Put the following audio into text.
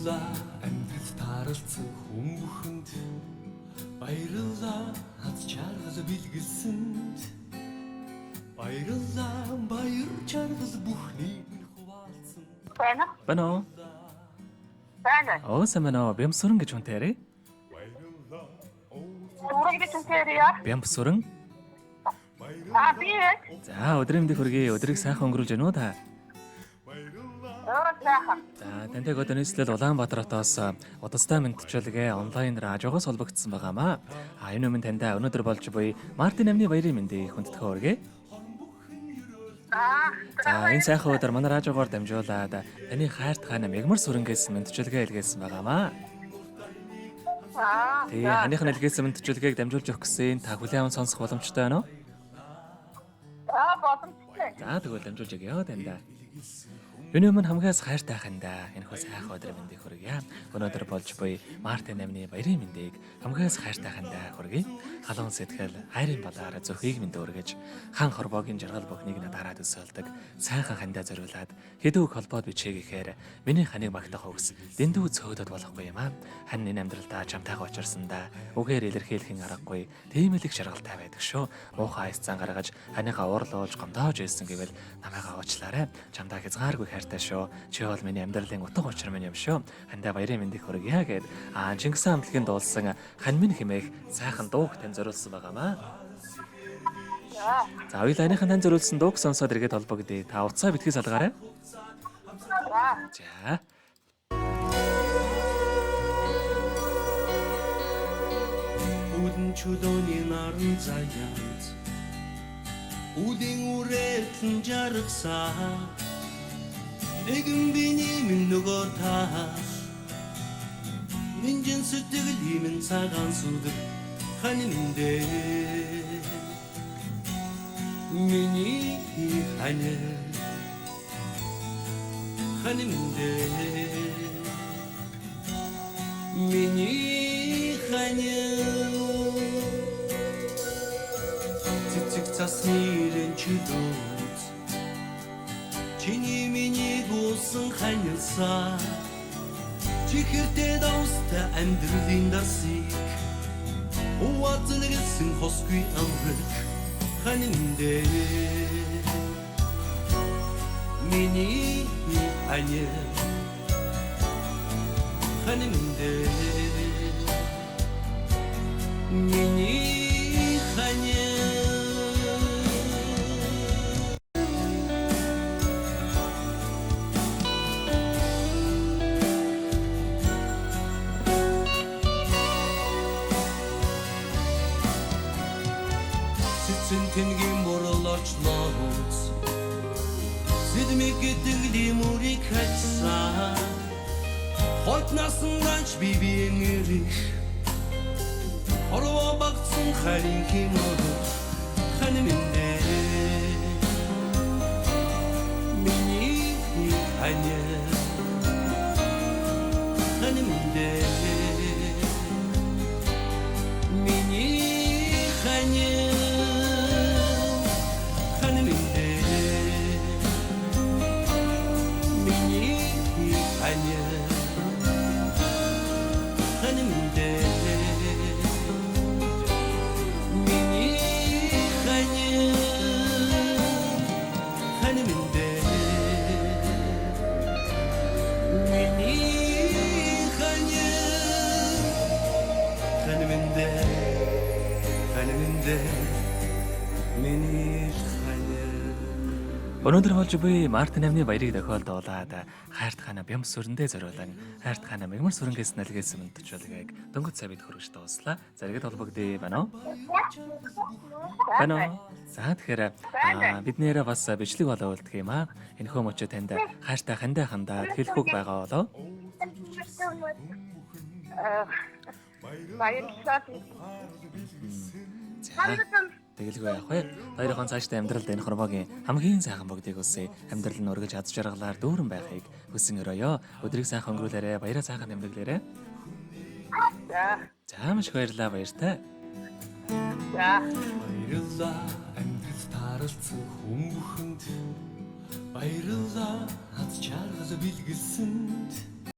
Баярлалаа амьдрал тааралцсан хүн бүхэнд баярлалаа хаз чаргал бэлгэлсэнд баярлалаа баяр чаргал бүхнийг хуваалцсан. Бано. Самано бямсуран гэж хүнтэй ярэ. Суран гэж үнтээрээ. Бямсуран. Би. За өдрийн мэндийг хүргэе. Өдрийг сайхан өнгөрүүлж гэнэ үү та? Сайхан. За тантай одоо нийслэл Улаанбаатар хотоос удастай мэдчилгээ онлайн радиогоос холбогдсон байгаамаа. Энэ өмнө тантай өнөөдөр болж буй Мартин амны баярын мэндийг хүндэтгэн хүргэе. За энэ сайхан өдөр манай радиогоор дамжуулаад таны хайрт хаана мягмар сүрэнгээс мэдчилгээ илгээсэн байгаамаа. Тэгээ ханыхын илгээсэн мэдчилгээг дамжуулж өгөх гэсэн та хүлээн аван сонсох боломжтой байна уу? Боломжтой. За тэгвэл дамжуулж өгье тандаа. Юуны өмнө хамгаас хайртай хандаа энэ хөө сайхан өдрийн мэндийг хүргье. Өнөөдөр болж буй Мартин амны баярын мэндийг хамгаас хайртай хандаа хүргэе. Халуун сэтгэл хайрын балаараа зөвхийг мэнд өргөж хан хорвоогийн жаргал бүхнийг надараад өсөөлдөг сайхан хандаа зориулаад хэдүүг холбоод бичээгээр миний ханыг магтах өгс дэндүү цөөдөд болохгүй юм аа. Хан энэ амьдралдаа чамтайгаа учирсандаа үгээр илэрхийлэхин аргагүй тийм л их жаргалтай байдаг шүү. Муухай айс цан гаргаж ханыгаа уурлуулж гомдоож ийсэн гэвэл намайгаа уучлаарай. Чамдаа хязгааргүй хайртай шүү. Чи бол миний амьдралын утга учир минь юм шүү. Хандаа баярын мэндийг хүргье гэд Чингис хаан амтлагийн дуулсан хань минь хэмээх сайхан дууг тань зориулсан байгаамаа. За хоёулааныхан тань зориулсан дууг сонсоод иргэд холбогдъё. Та утсаа битгий салгаарай. За. Үүдэн чөлөөний наран заяат Үүдэн үрэтэн жаргасаа Нэгэн биний минь нөгөө та Минжин сэтгэл имэн цагаан сүдэг ханинде Миний ханинде Миний Цэцэг цасны чөлөөт Чиний миний гуйсан ханилсаа Чихэртэй давстай амьдралын дасыг Уаацлэгсэн хосгүй амрах ханинде Миний ханинде Миний Тэнгийн борлоочлоос Сэдмиг гэдэг лимурик хатсаа Хот насанданч бибиэн ирэх Хорвоо багтсан харин химодор ханинде Миний ханинде Миний Өнөөдөр болж буй Мартин амны баярыг тохиолдуулаад хайрт хаана бямс сүрэндээ зориулан хайрт хаана мягмар сүрэнгээс нэлгээсэн мэдчилгээг дөнгөж сая бид хөргөж дуслаа. Заргад холбогдъё байна уу? Байна. За тэгэхээр бид нэрээ бас бичлэг болоо үлдэх юм аа. Энэхүү мөчөө танд хайртай хандаа хандаад хэлэх үг байгаа болоо. Тэгэлгүй яах вэ? Хоёрын цаашдаа амьдралд энэ хормогийн хамгийн сайхан бүгдийг үсэ амьдрал нь өргөж аз жаргалаар дүүрэн байхыг хүсэн өрөөё. Өдрийг сайхан өнгөрүүлээрэ, баяраа сайхан тэмдэглээрэ. За маш баярлалаа баяртай. Баярлалаа амьдрал тааралцсан хүн бүхэнд баярлалаа хаз чаргал бэлгэлсэнд